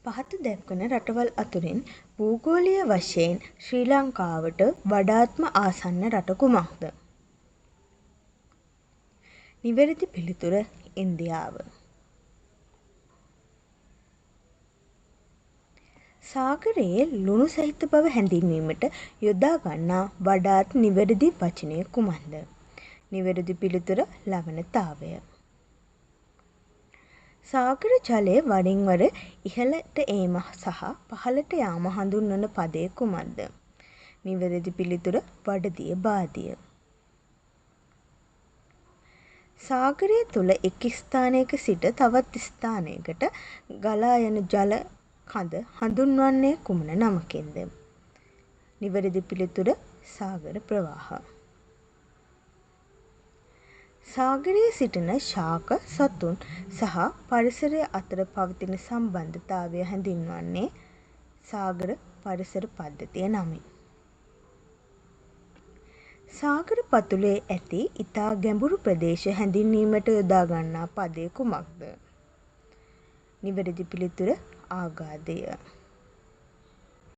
පහත දැක්වන රටවල් අතුරින් භූගෝලීය වශයෙන් ශ්‍රී ලංකාවට වඩාත්ම ආසන්න රට කුමක්ද? නිවැරදි පිළිතුර ඉන්දියාව. සාගරයේ ලුණු සහිත බව හැඳින්වීමට යොදා ගන්නා වඩාත් නිවැරදි වචනය කුමක්ද? නිවැරදි පිළිතුර ලවණතාවය. සාගර ජලය වරින් වර ඉහළට ඒම සහ පහළට යාම හඳුන්වන පදය කුමක්ද? නිවැරදි පිළිතුර වඩදිය බාදිය. සාගරය තුළ එක් ස්ථානයක සිට තවත් ස්ථානයකට ගලා යන ජල කඳ හඳුන්වන්නේ කුමන නමකින්ද? නිවැරදි පිළිතුර සාගර ප්‍රවාහ. සාගරයේ සිටින ශාක සතුන් සහ පරිසරය අතර පවතින සම්බන්ධතාවය හැඳින්වන්නේ සාගර පරිසර පද්ධතිය නමින්. සාගර පතුලේ ඇති ඉතා ගැඹුරු ප්‍රදේශ හැඳින්වීමට යොදා ගන්නා පදය කුමක්ද? නිවැරදි පිළිතුර ආගාධය.